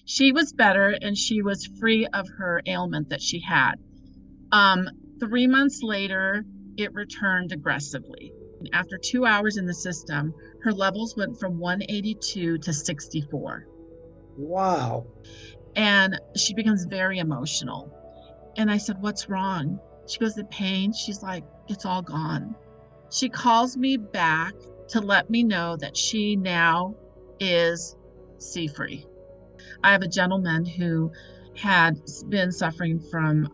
She was better and she was free of her ailment that she had. Um, 3 months later, it returned aggressively. After 2 hours in the system, her levels went from 182 to 64. Wow. And she becomes very emotional. And I said, "What's wrong?" She goes, "The pain." She's like, "It's all gone." She calls me back to let me know that she now is C free. I have a gentleman who had been suffering from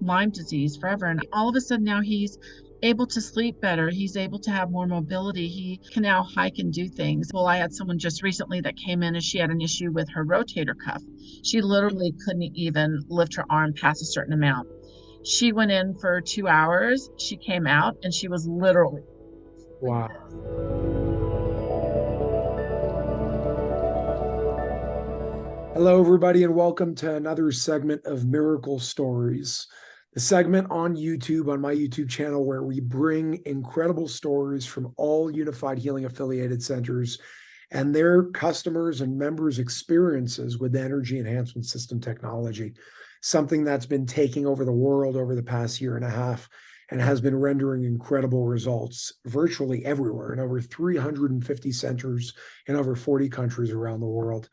Lyme disease forever. And all of a sudden now he's able to sleep better. He's able to have more mobility. He can now hike and do things. Well, I had someone just recently that came in and she had an issue with her rotator cuff. She literally couldn't even lift her arm past a certain amount. She went in for 2 hours. She came out and she was literally like Wow. this. Hello, everybody, and welcome to another segment of Miracle Stories, the segment on YouTube, on my YouTube channel, where we bring incredible stories from all Unified Healing affiliated centers and their customers and members' experiences with energy enhancement system technology, something that's been taking over the world over the past year and a half and has been rendering incredible results virtually everywhere in over 350 centers in over 40 countries around the world.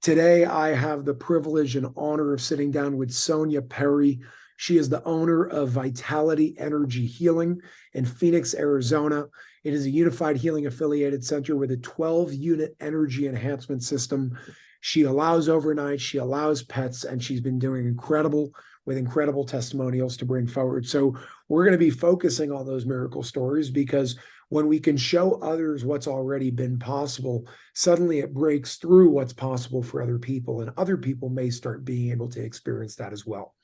Today, I have the privilege and honor of sitting down with Sonia Perry. She is the owner of Vitality Energy Healing in Phoenix, Arizona. It is a unified healing affiliated center with a 12-unit energy enhancement system. She allows overnight, she allows pets, and she's been doing incredible testimonials to bring forward. So we're going to be focusing on those miracle stories because when we can show others what's already been possible, suddenly it breaks through what's possible for other people, and other people may start being able to experience that as well.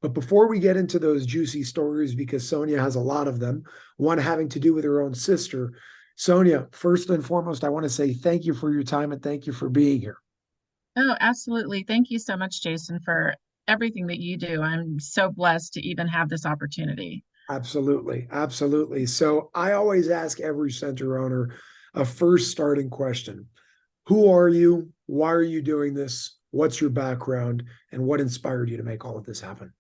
But before we get into those juicy stories, because Sonia has a lot of them, one having to do with her own sister, Sonia, first and foremost, I want to say thank you for your time and thank you for being here. Oh, absolutely. Thank you so much, Jason, for everything that you do. I'm so blessed to even have this opportunity. Absolutely. Absolutely. So I always ask every center owner a first starting question. Who are you? Why are you doing this? What's your background? And what inspired you to make all of this happen?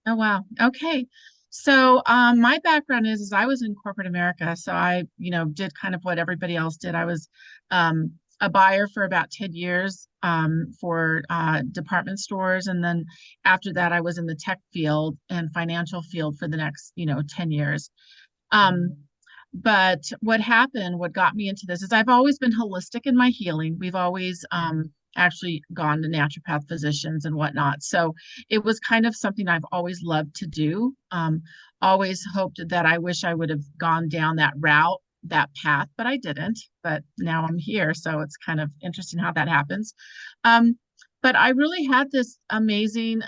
Oh, wow. Okay. So, my background is I was in corporate America. So I, did kind of what everybody else did. I was a buyer for about 10 years for department stores. And then after that, I was in the tech field and financial field for the next, 10 years. Um, but what happened, what got me into this is I've always been holistic in my healing. We've always actually gone to naturopath physicians and whatnot. So it was kind of something I've always loved to do. Always hoped that I wish I would have gone down that route, that path, but I didn't. But now I'm here. So it's kind of interesting how that happens. Um, but I really had this amazing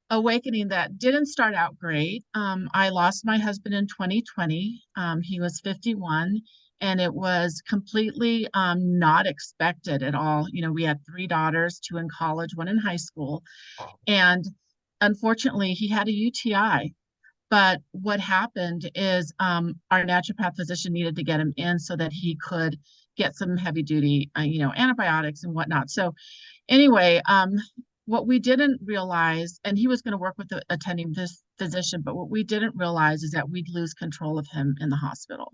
awakening that didn't start out great. I lost my husband in 2020. He was 51, and it was completely not expected at all. We had three daughters, two in college, one in high school, and unfortunately, he had a UTI. But what happened is our naturopath physician needed to get him in so that he could get some heavy duty, antibiotics and whatnot. So anyway, what we didn't realize, and he was going to work with the attending this physician, but what we didn't realize is that we'd lose control of him in the hospital.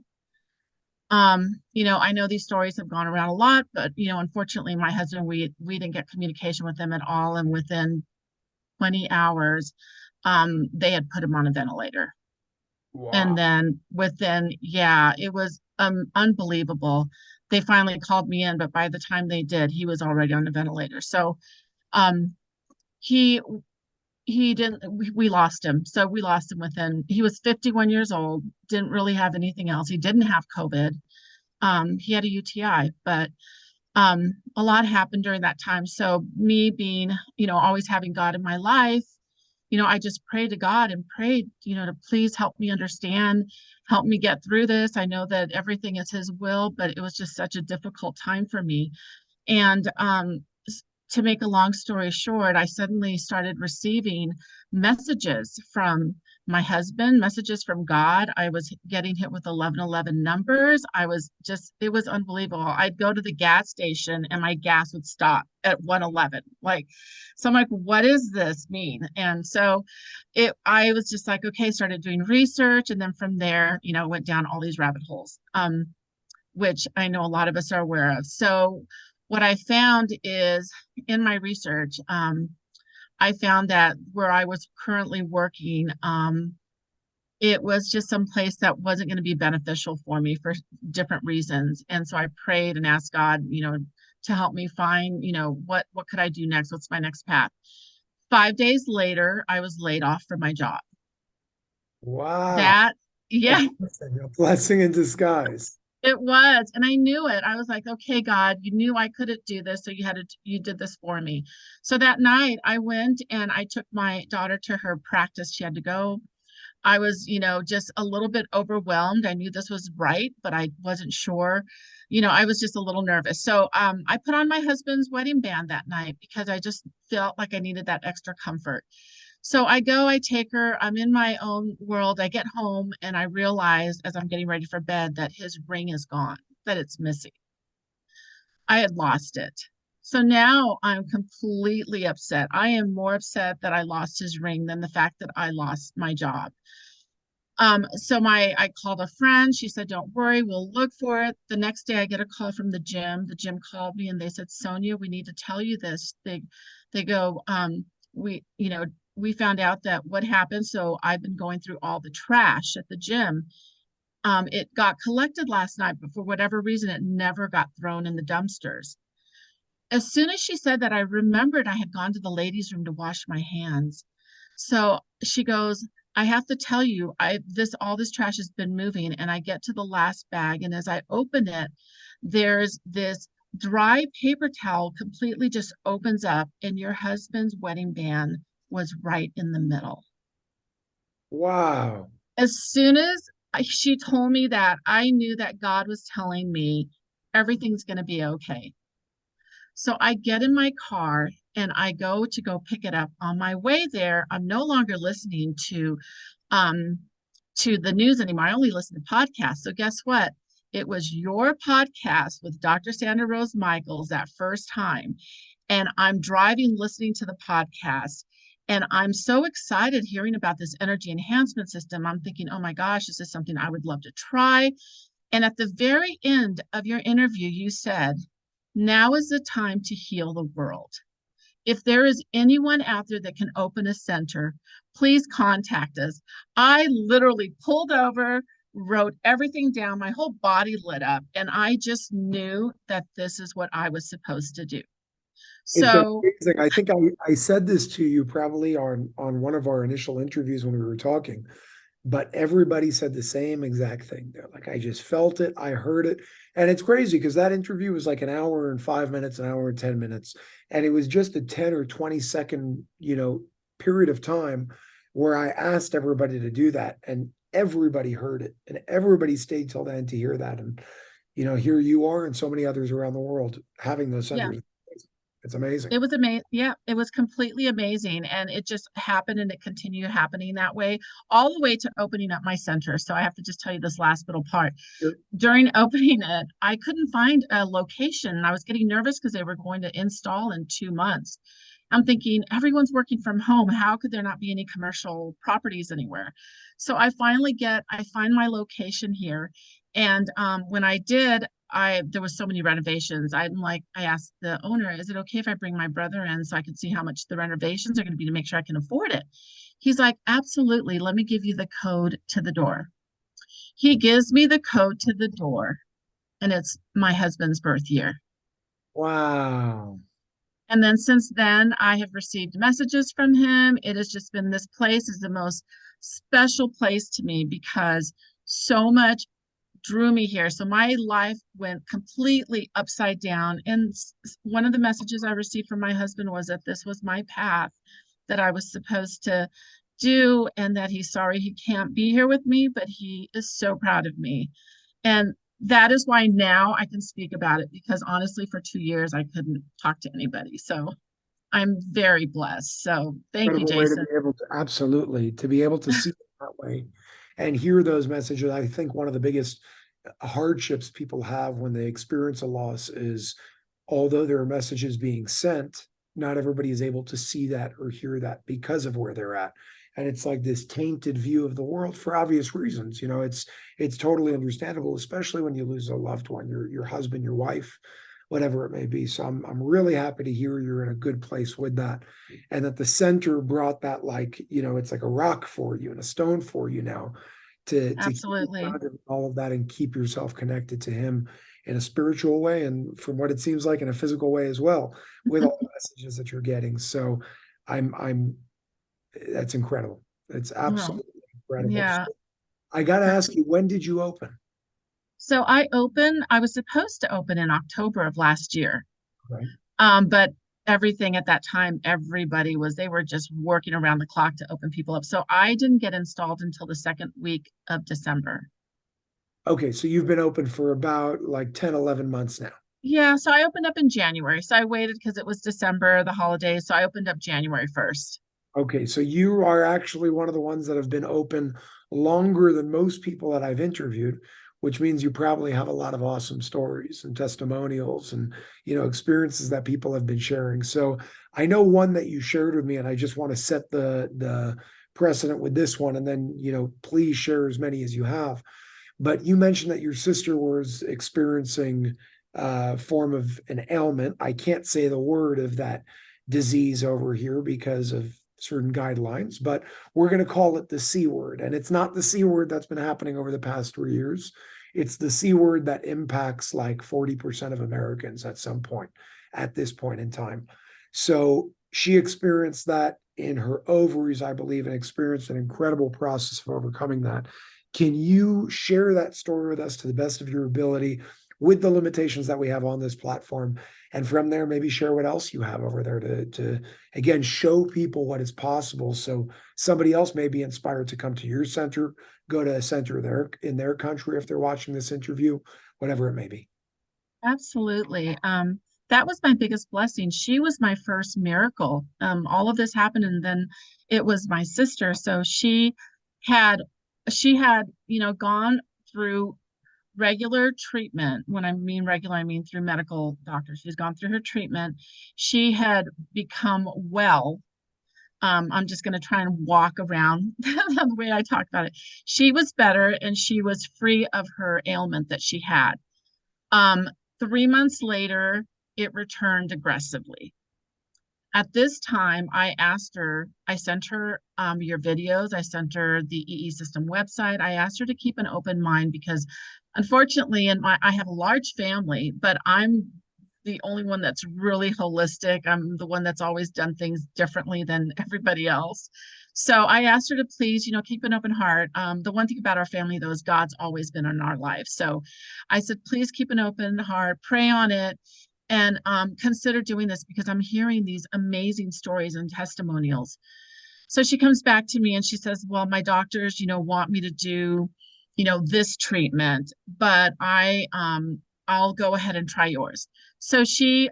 I know these stories have gone around a lot, but unfortunately, my husband, we didn't get communication with them at all, and within 20 hours, they had put him on a ventilator. And Wow. then yeah, it was unbelievable. They finally called me in, but by the time they did, he was already on a ventilator. So um, he he didn't we lost him. So we lost him within he was 51 years old, didn't really have anything else. He didn't have COVID. He had a UTI, but a lot happened during that time. So me being, always having God in my life, I just prayed to God and prayed, to please help me understand, help me get through this. I know that everything is His will, but it was just such a difficult time for me. And to make a long story short, I suddenly started receiving messages from my husband, messages from God. I was getting hit with 1111 numbers. I was just, it was unbelievable. I'd go to the gas station and my gas would stop at 111. Like, so I'm like, what does this mean? And so I was just like, okay, started doing research. And then from there, went down all these rabbit holes, which I know a lot of us are aware of. So what I found is in my research, I found that where I was currently working, it was just some place that wasn't going to be beneficial for me for different reasons. And so I prayed and asked God, to help me find, what could I do next? What's my next path? 5 days later, I was laid off from my job. Wow. That, yeah, A blessing in disguise. it was. And I knew it. I was like, okay, God, you knew I couldn't do this. So you did this for me. So that night I went and I took my daughter to her practice. She had to go. I was, just a little bit overwhelmed. I knew this was right, but I wasn't sure. I was just a little nervous. So I put on my husband's wedding band that night because I just felt like I needed that extra comfort. So I go, I take her, I'm in my own world. I get home and I realize as I'm getting ready for bed that his ring is gone, that it's missing. I had lost it. So now I'm completely upset. I am more upset that I lost his ring than the fact that I lost my job. So I called a friend. She said, "Don't worry, we'll look for it." The next day I get a call from the gym. The gym called me and they said, "Sonia, we need to tell you this." They go, we found out that what happened. So I've been going through all the trash at the gym. It got collected last night, but for whatever reason, it never got thrown in the dumpsters. As soon as she said that, I remembered I had gone to the ladies' room to wash my hands. So she goes, "I have to tell you, all this trash has been moving." And I get to the last bag, and as I open it, there's this dry paper towel completely just opens up, and your husband's wedding band was right in the middle. Wow. As soon as she told me that, I knew that God was telling me everything's going to be okay. So I get in my car and I go pick it up. On my way there, I'm no longer listening um to the news anymore. I only listen to podcasts. So guess what? It was your podcast with Dr. Sandra Rose Michaels that first time. And I'm driving listening to the podcast. And I'm so excited hearing about this energy enhancement system. I'm thinking, oh my gosh, this is something I would love to try. And at the very end of your interview, you said, "Now is the time to heal the world. If there is anyone out there that can open a center, please contact us." I literally pulled over, wrote everything down, my whole body lit up, and I just knew that this is what I was supposed to do. It's So, amazing. I think I said this to you probably on one of our initial interviews when we were talking, but everybody said the same exact thing. They're like, I just felt it, I heard it. And it's crazy because that interview was like an hour and 5 minutes, an hour and 10 minutes. And it was just a 10 or 20 second, period of time where I asked everybody to do that. And everybody heard it. And everybody stayed till then to hear that. And here you are and so many others around the world having those yeah. centers. It's amazing. It was amazing. Yeah, it was completely amazing. And it just happened and it continued happening that way, all the way to opening up my center. So I have to just tell you this last little part. Sure. During opening it, I couldn't find a location. And I was getting nervous because they were going to install in 2 months. I'm thinking, everyone's working from home. How could there not be any commercial properties anywhere? So I find my location here. And when I did, there was so many renovations. I asked the owner, "Is it okay if I bring my brother in so I can see how much the renovations are going to be to make sure I can afford it?" He's like, "Absolutely. Let me give you the code to the door." He gives me the code to the door, and it's my husband's birth year. Wow. And then since then, I have received messages from him. It has just been, this place is the most special place to me because so much drew me here. So my life went completely upside down. And one of the messages I received from my husband was that this was my path that I was supposed to do, and that he's sorry he can't be here with me, but he is so proud of me. And that is why now I can speak about it, because honestly, for 2 years, I couldn't talk to anybody. So I'm very blessed. So thank you, Incredible way to Jason. be able to absolutely to be able to see that way and hear those messages. I think one of the biggest hardships people have when they experience a loss is, although there are messages being sent, not everybody is able to see that or hear that because of where they're at. And it's like this tainted view of the world for obvious reasons. It's totally understandable, especially when you lose a loved one, your husband, your wife, whatever it may be. So I'm really happy to hear you're in a good place with that, and that the center brought that, like, it's like a rock for you and a stone for you now to keep you Absolutely. grounded in all of that and keep yourself connected to him in a spiritual way, and from what it seems like in a physical way as well, with all the messages that you're getting. So I'm that's incredible. It's Well, absolutely incredible. yeah. So I got to ask you, when did you open? So I was supposed to open in October of last year. Right. But everything at that time, they were just working around the clock to open people up. So I didn't get installed until the second week of December. Okay, so you've been open for about like 10, 11 months now. Yeah, so I opened up in January. So I waited because it was December, the holidays. So I opened up January 1st. Okay, so you are actually one of the ones that have been open longer than most people that I've interviewed, which means you probably have a lot of awesome stories and testimonials and experiences that people have been sharing. So I know one that you shared with me, and I just want to set the precedent with this one, and then please share as many as you have. But you mentioned that your sister was experiencing a form of an ailment. I can't say the word of that disease over here because of certain guidelines, but we're going to call it the C word. And it's not the C word that's been happening over the past 3 years. It's the C word that impacts like 40% of Americans at some point at this point in time. So she experienced that in her ovaries, I believe, and experienced an incredible process of overcoming that. Can you share that story with us to the best of your ability with the limitations that we have on this platform? And from there, maybe share what else you have over there to again, show people what is possible. So somebody else may be inspired to come to your center, go to a center there in their country if they're watching this interview, whatever it may be. Absolutely. That was my biggest blessing. She was my first miracle. All of this happened, and then it was my sister. So had, gone through regular treatment. When I mean regular, I mean through medical doctors. She's gone through her treatment. She had become well. I'm just going to try and walk around the way I talk about it. She was better, and she was free of her ailment that she had. Um, 3 months later, it returned aggressively. At this time, I sent her your videos, I sent her the EE System website. I asked her to keep an open mind because unfortunately, I have a large family, but I'm the only one that's really holistic. I'm the one that's always done things differently than everybody else. So I asked her to please, keep an open heart. The one thing about our family, though, is God's always been in our life. So I said, please keep an open heart, pray on it, and consider doing this because I'm hearing these amazing stories and testimonials. So she comes back to me and she says, well, my doctors, want me to do, this treatment, but I'll go ahead and try yours. So she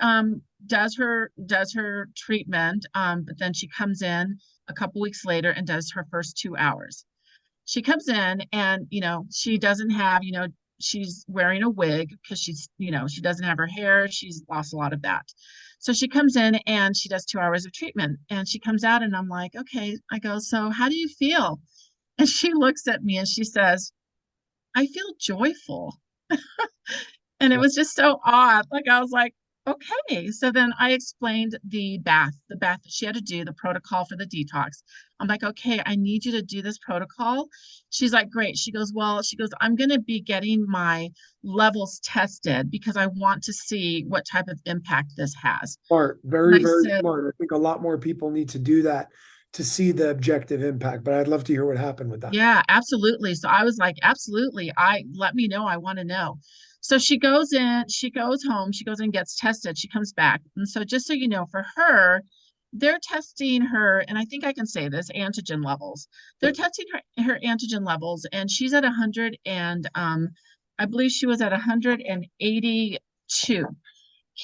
does her treatment, but then she comes in a couple weeks later and does her first 2 hours. She comes in and, she doesn't have, she's wearing a wig because she doesn't have her hair. She's lost a lot of that. So she comes in and she does 2 hours of treatment and she comes out and I'm like, okay, I go, so how do you feel? And she looks at me and she says, I feel joyful. And it was just so odd. Like I was like, okay. So then I explained the bath that she had to do, the protocol for the detox. I'm like, okay, I need you to do this protocol. She's like, great. She goes, I'm going to be getting my levels tested because I want to see what type of impact this has. Smart, And very, I very said, smart. I think a lot more people need to do that to see the objective impact, but I'd love to hear what happened with that. yeah, absolutely. So I was like, absolutely. Let me know. I want to know. So she goes home, she goes and gets tested, she comes back. And so just so you know, for her, they're testing her, and I think I can say this, antigen levels. They're testing her antigen levels, and she's at 100 and I believe she was at 182.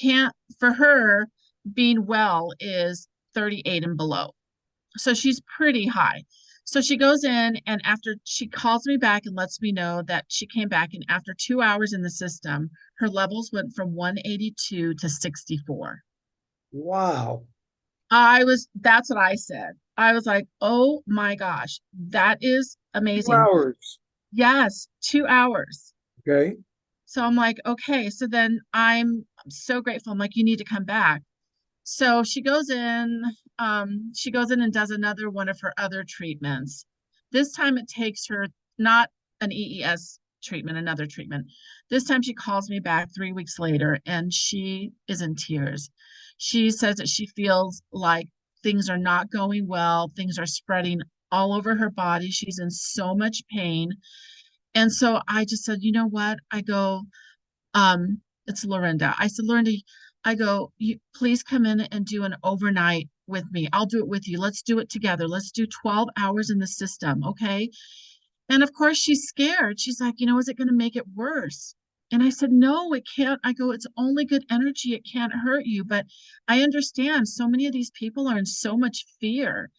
Can't for her being well is 38 and below. So she's pretty high. So she goes in, and after she calls me back and lets me know that she came back, and after 2 hours in the system, her levels went from 182 to 64. Wow. That's what I said. I was like, oh my gosh, that is Two amazing. hours. Yes, 2 hours. Okay. So I'm like, okay. So then I'm so grateful. I'm like, you need to come back. So she goes in and does another one of her other treatments. This time it takes her not an EES treatment, another treatment. This time she calls me back 3 weeks later and she is in tears. She says that she feels like things are not going well, things are spreading all over her body. She's in so much pain. And so I just said, you know what? I go, it's Lorinda. I said, Lorinda, I go, you please come in and do an overnight with me. I'll do it with you. Let's do it together. Let's do 12 hours in the system. Okay. And of course she's scared. She's like, is it going to make it worse? And I said, no, it can't. I go, it's only good energy. It can't hurt you. But I understand so many of these people are in so much fear.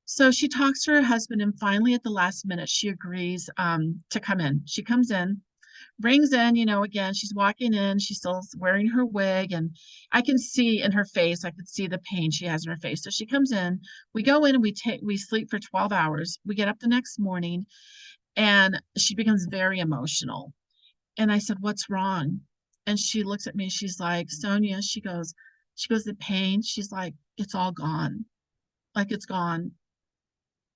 So she talks to her husband, and finally, at the last minute, she agrees to come in. She comes in, brings in, again, she's walking in, she's still wearing her wig, and I can see in her face, I could see the pain she has in her face. So she comes in, we go in and we sleep for 12 hours. We get up the next morning and she becomes very emotional. And I said, "What's wrong?" And she looks at me, she's like, "Sonia," she goes, "The pain," she's like, "It's all gone. Like it's gone."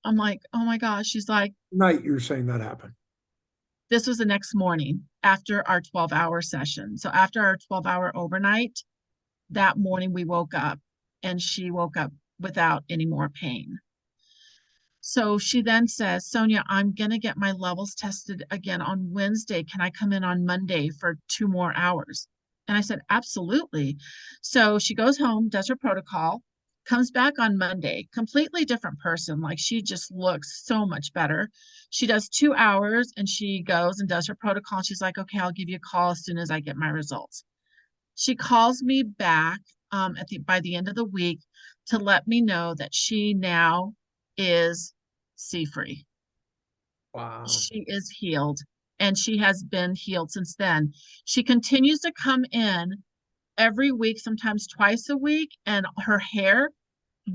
I'm like, "Oh my gosh." She's like, Night, you're saying that happened. this was the next morning after our 12-hour session. So after our 12-hour overnight, that morning we woke up and she woke up without any more pain. So she then says, "Sonia, I'm going to get my levels tested again on Wednesday. Can I come in on Monday for 2 more hours?" And I said, "Absolutely." So she goes home, does her protocol, comes back on Monday, completely different person. Like she just looks so much better. She does 2 hours and she goes and does her protocol. She's like, "Okay, I'll give you a call as soon as I get my results." She calls me back by the end of the week to let me know that she now is C free. Wow. She is healed and she has been healed since then. She continues to come in every week, sometimes twice a week, and her hair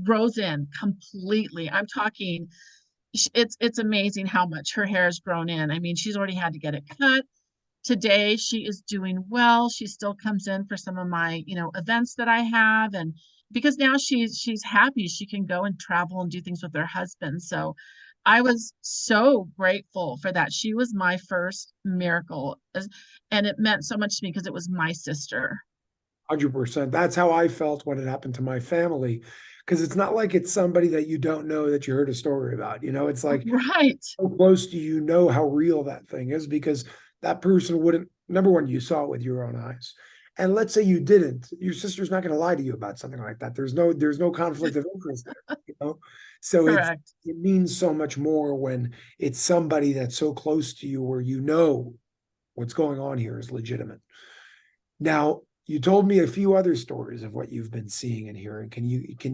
grows in completely. I'm talking, it's amazing how much her hair has grown in. I mean, she's already had to get it cut. Today she is doing well. She still comes in for some of my, events that I have, and because now she's happy, she can go and travel and do things with her husband. So I was so grateful for that. She was my first miracle, and it meant so much to me because it was my sister. 100%. That's how I felt when it happened to my family. Because it's not like it's somebody that you don't know that you heard a story about. It's like Right. so close to you know how real that thing is because that person wouldn't, number one, you saw it with your own eyes. And let's say you didn't, your sister's not going to lie to you about something like that. There's no conflict of interest there. So Correct. it means so much more when it's somebody that's so close to you where you know what's going on here is legitimate. Now, you told me a few other stories of what you've been seeing and hearing. Can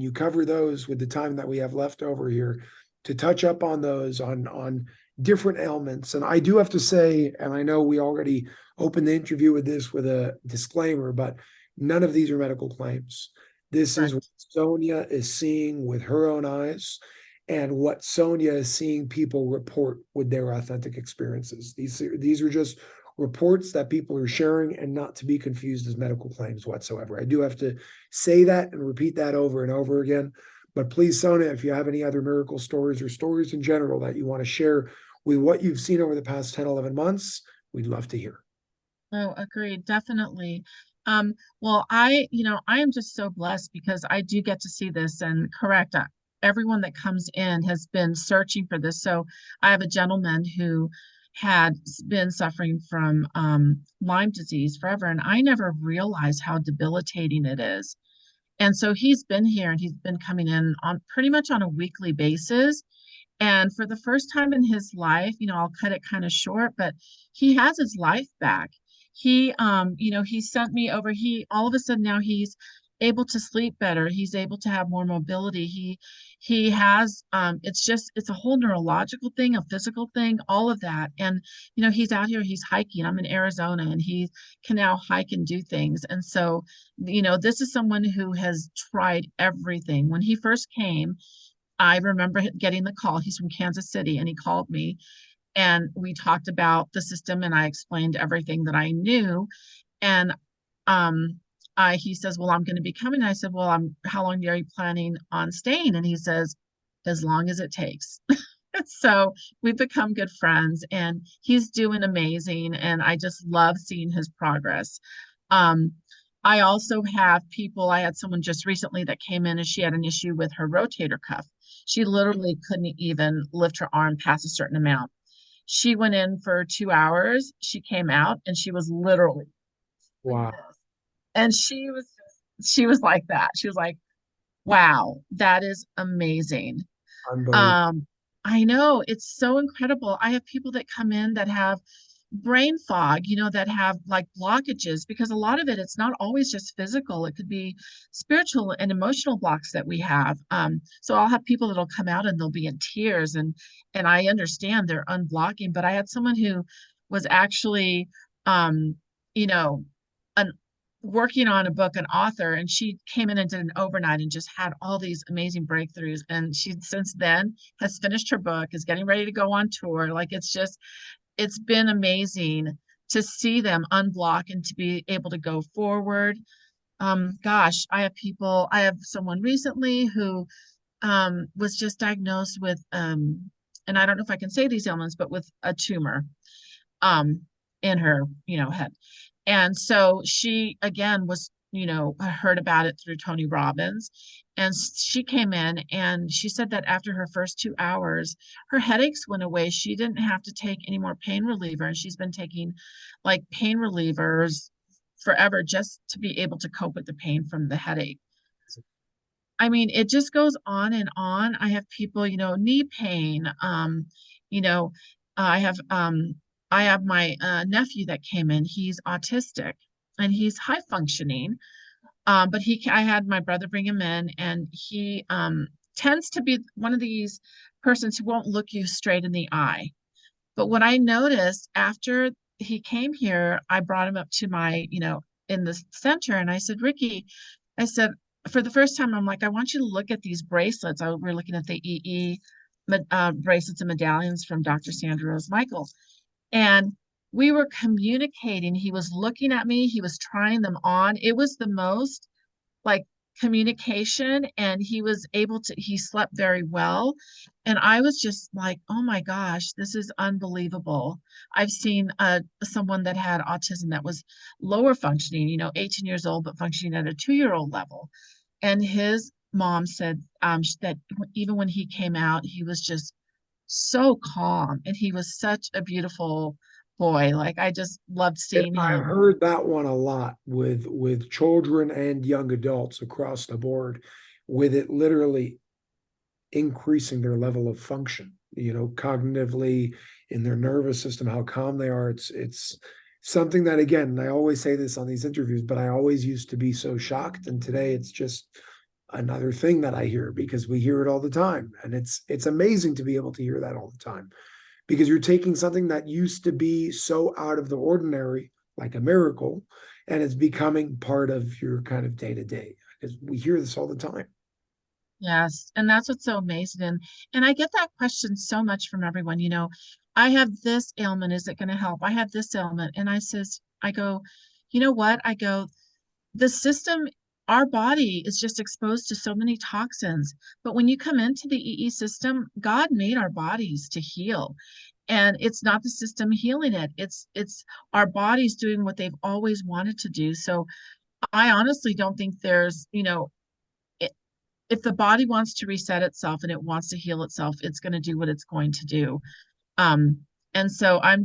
you cover those with the time that we have left over here to touch up on those on different ailments? And I do have to say, and I know we already opened the interview with this with a disclaimer, but none of these are medical claims. This is what Correct. Sonia is seeing with her own eyes and what Sonia is seeing people report with their authentic experiences. These are just reports that people are sharing and not to be confused as medical claims whatsoever. I do have to say that and repeat that over and over again. But please, Sonia, if you have any other miracle stories or stories in general that you want to share with what you've seen over the past 10, 11 months, we'd love to hear. Oh, agreed, definitely. Well, I am just so blessed because I do get to see this, and correct, everyone that comes in has been searching for this. So I have a gentleman who had been suffering from Lyme disease forever, and I never realized how debilitating it is. And so he's been here and he's been coming in on pretty much on a weekly basis. And for the first time in his life, I'll cut it kind of short, but he has his life back. He sent me over. He all of a sudden now he's able to sleep better. He's able to have more mobility. He has it's a whole neurological thing, a physical thing, all of that. And he's out here, he's hiking. I'm in Arizona and he can now hike and do things. And so, this is someone who has tried everything. When he first came, I remember getting the call. He's from Kansas City and he called me and we talked about the system and I explained everything that I knew. And um he says, well, I'm going to be coming. I said, well, how long are you planning on staying? And he says, as long as it takes. So we've become good friends and he's doing amazing. And I just love seeing his progress. Um, I also have people, I had someone just recently that came in and she had an issue with her rotator cuff. She literally couldn't even lift her arm past a certain amount. She went in for 2 hours. She came out and she was literally like Wow. this. And she was like that. She was like, wow, that is amazing. Unbelievable. Um, I know it's so incredible. I have people that come in that have brain fog, that have like blockages because a lot of it's not always just physical. It could be spiritual and emotional blocks that we have. So I'll have people that'll come out and they'll be in tears and I understand they're unblocking, but I had someone who was actually um, you know, an working on a book, an author, and she came in and did an overnight and just had all these amazing breakthroughs. And she since then has finished her book, is getting ready to go on tour. Like it's been amazing to see them unblock and to be able to go forward. Gosh, I have someone recently who was just diagnosed with and I don't know if I can say these ailments, but with a tumor um in her, head. And so she again was, heard about it through Tony Robbins. And she came in and she said that after her first 2 hours, her headaches went away. She didn't have to take any more pain reliever. And she's been taking like pain relievers forever just to be able to cope with the pain from the headache. I mean, it just goes on and on. I have people, knee pain. You know, I have my nephew that came in. He's autistic and he's high functioning. But I had my brother bring him in, and he tends to be one of these persons who won't look you straight in the eye. But what I noticed after he came here, I brought him up to my, in the center, and I said, Ricky, I said, for the first time, I'm like, I want you to look at these bracelets. We're looking at the EE bracelets and medallions from Dr. Sandra Rose Michael. And we were communicating. He was looking at me, he was trying them on. It was the most like communication, and he slept very well. And I was just like, oh my gosh, this is unbelievable. I've seen someone that had autism that was lower functioning, 18 years old, but functioning at a 2-year-old level. And his mom said that even when he came out, he was just so calm and he was such a beautiful boy. Like I just loved seeing I've him. heard that one a lot with children and young adults across the board, with it literally increasing their level of function, cognitively in their nervous system, how calm they are. It's something that, again, I always say this on these interviews, but I always used to be so shocked. And today it's just another thing that I hear because we hear it all the time. And it's amazing to be able to hear that all the time because you're taking something that used to be so out of the ordinary, like a miracle, and it's becoming part of your kind of day to day. Because we hear this all the time. Yes, and that's what's so amazing. And I get that question so much from everyone, I have this ailment, is it going to help? I have this ailment. And I go, you know what? I go, the system, our body is just exposed to so many toxins. But when you come into the EE system, God made our bodies to heal. And it's not the system healing it. It's our bodies doing what they've always wanted to do. So I honestly don't think there's, if the body wants to reset itself and it wants to heal itself, it's going to do what it's going to do. Um, and so I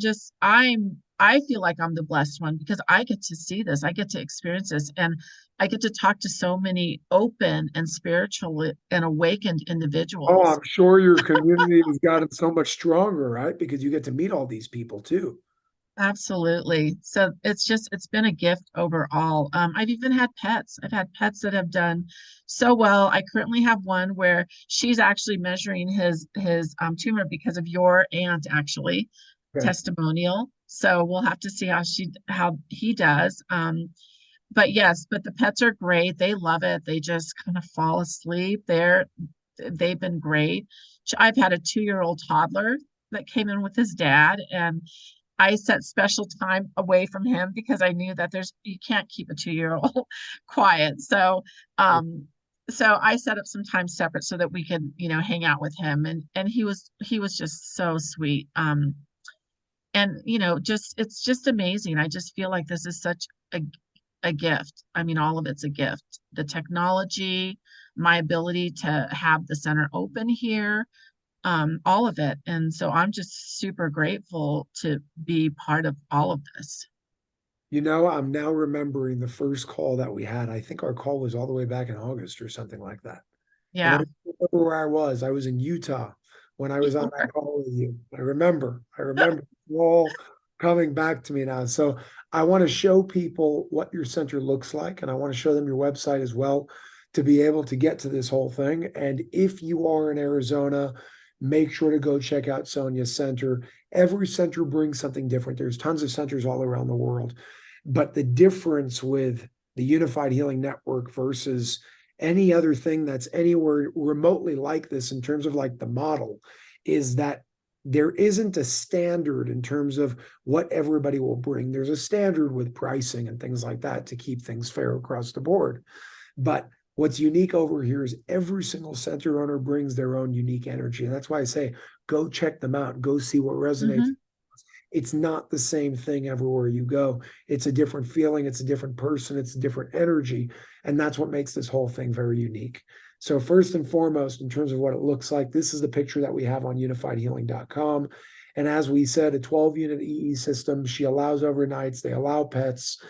feel like I'm the blessed one because I get to see this, I get to experience this, and I get to talk to so many open and spiritual and awakened Oh, individuals. I'm sure your community has gotten so much stronger, right? Because you get to meet all these people too. Absolutely. So it's been a gift overall. I've even had pets. I've had pets that have done so well. I currently have one where she's actually measuring his tumor because of your aunt actually Okay. testimonial. So we'll have to see how he does. But yes, but the pets are great. They love it. They just kind of fall asleep. They've been great. I've had a 2-year-old toddler that came in with his dad, and I set special time away from him because I knew that you can't keep a 2-year-old quiet. So I set up some time separate so that we could, hang out with him, and he was just so sweet. And just it's just amazing. I just feel like this is such a a gift. I mean, all of it's a gift. The technology, my ability to have the center open here, all of it. And so I'm just super grateful to be part of all of this. I'm now remembering the first call that we had. I think our call was all the way back in August or something like that. And I Yeah. remember where I was. I was in Utah when I was on that call with you. I remember it's all coming back to me now. So I want to show people what your center looks like, and I want to show them your website as well to be able to get to this whole thing. And if you are in Arizona, make sure to go check out Sonia's center. Every center brings something different. There's tons of centers all around the world. But the difference with the Unified Healing Network versus any other thing that's anywhere remotely like this in terms of like the model is that there isn't a standard in terms of what everybody will bring. There's a standard with pricing and things like that to keep things fair across the board. But what's unique over here is every single center owner brings their own unique energy. And that's why I say, go check them out, go see what resonates. Hmm. It's not the same thing everywhere you go. It's a different feeling. It's a different person. It's a different energy. And that's what makes this whole thing very unique. So first and foremost, in terms of what it looks like, this is the picture that we have on unifiedhealing.com. And as we said, a 12-unit EE system. She allows overnights. They allow pets.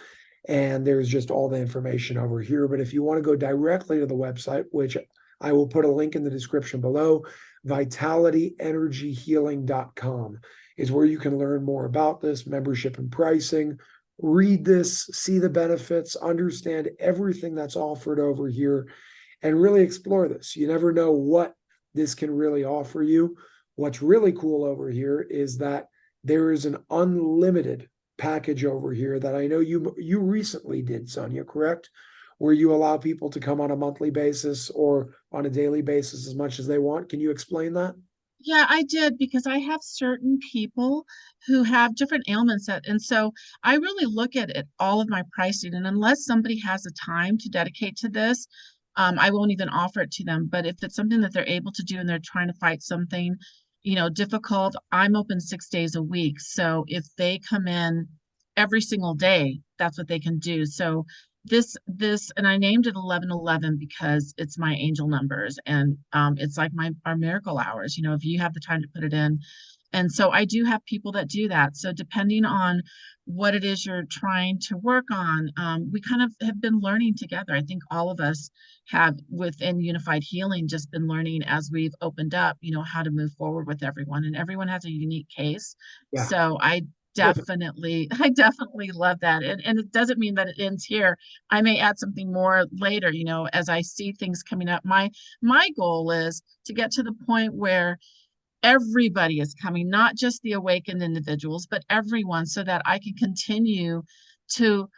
And there's just all the information over here. But if you want to go directly to the website, which I will put a link in the description below, vitality-energy-healing.com is where you can learn more about this membership and pricing, read this, see the benefits, understand everything that's offered over here, and really explore this. You never know what this can really offer you. What's really cool over here is that there is an unlimited package over here that I know you recently did, Sonia, correct? Where you allow people to come on a monthly basis or on a daily basis as much as they want. Can you explain that? Yeah, I did because I have certain people who have different ailments and so I really look at it, all of my pricing, and unless somebody has the time to dedicate to this, I won't even offer it to them. But if it's something that they're able to do and they're trying to fight something, difficult, I'm open 6 days a week. So if they come in every single day, that's what they can do. So this and I named it 1111 because it's my angel numbers, and it's like our miracle hours, if you have the time to put it in. And so I do have people that do that. So depending on what it is you're trying to work on, we kind of have been learning together. I think all of us have within Unified Healing just been learning as we've opened up, how to move forward with everyone, and everyone has a unique case. Yeah. So I definitely love that. And it doesn't mean that it ends here. I may add something more later, as I see things coming up. My goal is to get to the point where everybody is coming, not just the awakened individuals, but everyone, so that I can continue to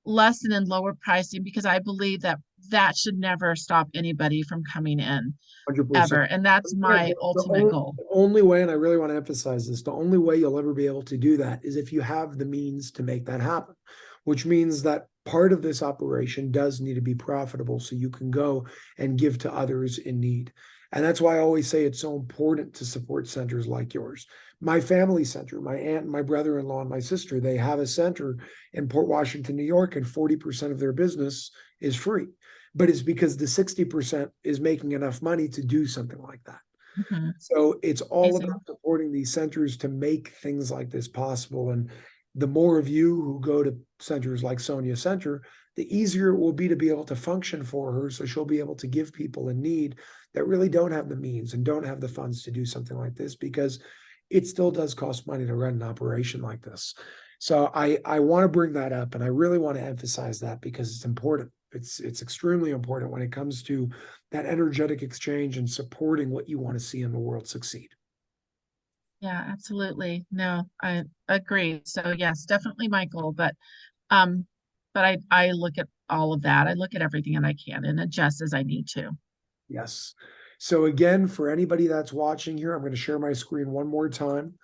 lessen and lower pricing, because I believe that that should never stop anybody from coming in 100%. ever. And that's Yeah, my ultimate goal. the only way, and I really want to emphasize this, the only way you'll ever be able to do that is if you have the means to make that happen, which means that part of this operation does need to be profitable so you can go and give to others in need. And that's why I always say it's so important to support centers like yours. My family center, my aunt, my brother-in-law, and my sister, they have a center in Port Washington, New York, and 40% of their business is free. But it's because the 60% is making enough money to do something like that. Mhm. So it's all Amazing. about supporting these centers to make things like this possible. And the more of you who go to centers like Sonia Center, the easier it will be to be able to function for her. So she'll be able to give people in need that really don't have the means and don't have the funds to do something like this, because it still does cost money to run an operation like this. So I want to bring that up, and I really want to emphasize that because it's important. It's extremely important when it comes to that energetic exchange and supporting what you want to see in the world succeed. Yeah, absolutely. No, I agree. So yes, definitely my goal, um, but I look at all of that. I look at everything and I can and adjust as I need to. Yes. So again, for anybody that's watching here, I'm going to share my screen one more time.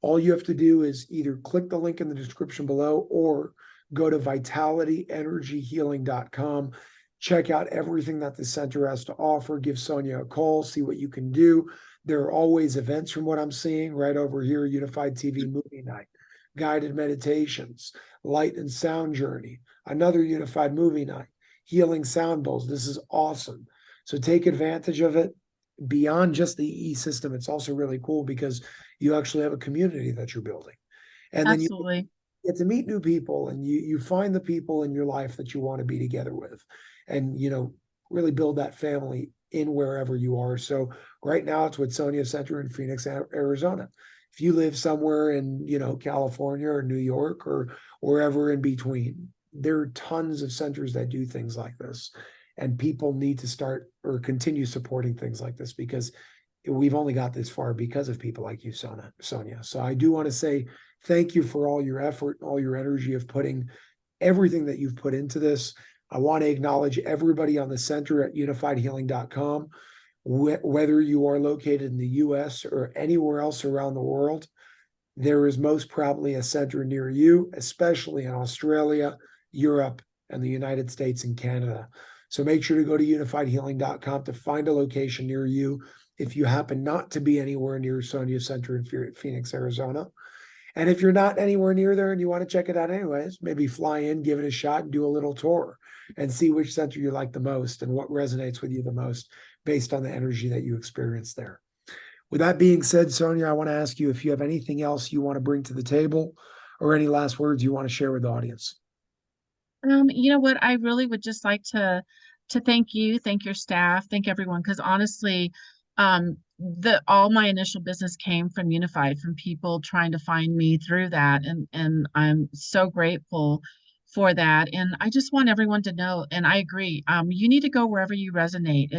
All you have to do is either click the link in the description below or go to vitalityenergyhealing.com. Check out everything that the center has to offer. Give Sonia a call, see what you can do. There are always events from what I'm seeing right over here, Unified TV Movie Night, guided meditations, light and sound journey, another Unified Movie Night, healing sound bowls. This is awesome. So take advantage of it. Beyond just the E system, it's also really cool because you actually have a community that you're building. And then you Absolutely. get to meet new people, and you find the people in your life that you want to be together with, and really build that family in wherever you are. So right now it's with Sonia Center in Phoenix, Arizona. If you live somewhere in California or New York or wherever in between, there are tons of centers that do things like this, and people need to start or continue supporting things like this because we've only got this far because of people like you, Sonia. So I do want to say thank you for all your effort, all your energy of putting everything that you've put into this. I want to acknowledge everybody on the center at unifiedhealing.com, whether you are located in the US or anywhere else around the world. There is most probably a center near you, especially in Australia, Europe, and the United States and Canada. So make sure to go to unifiedhealing.com to find a location near you if you happen not to be anywhere near Sonia Center in Phoenix, Arizona. And if you're not anywhere near there and you want to check it out anyways, maybe fly in, give it a shot, and do a little tour and see which center you like the most and what resonates with you the most based on the energy that you experience there. With that being said, Sonia, I want to ask you if you have anything else you want to bring to the table or any last words you want to share with the audience. You know what? I really would just like to thank you, thank your staff, thank everyone, because honestly, the all my initial business came from Unified, from people trying to find me through that, and I'm so grateful for that. And I just want everyone to know, and I agree, you need to go wherever you resonate.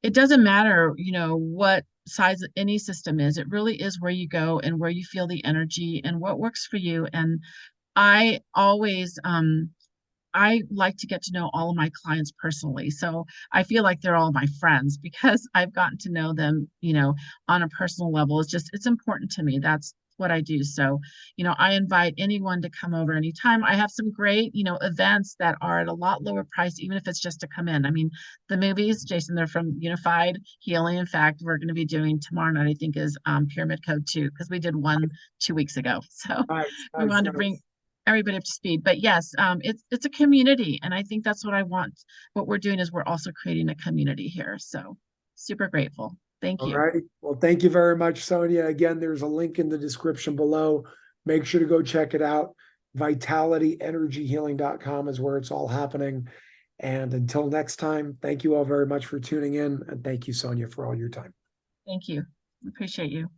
It doesn't matter, what size any system is. It really is where you go and where you feel the energy and what works for you. And I always I like to get to know all of my clients personally. So I feel like they're all my friends because I've gotten to know them, on a personal level. It's important to me. That's what I do. So, I invite anyone to come over anytime. I have some great, events that are at a lot lower price, even if it's just to come in. I mean, the movies, Jason, they're from Unified Healing. In fact, we're going to be doing tomorrow night, I think, is Pyramid Code 2, because we did one 2 weeks ago. So Nice, we nice, wanted to bring nice. everybody up to speed. But yes, it's a community, and I think that's what I want. What we're doing is we're also creating a community here. So super grateful. Thank All you. right. Well, thank you very much, Sonia. Again, there's a link in the description below. Make sure to go check it out. VitalityEnergyHealing.com is where it's all happening. And until next time, thank you all very much for tuning in. And thank you, Sonia, for all your time. Thank you. Appreciate you.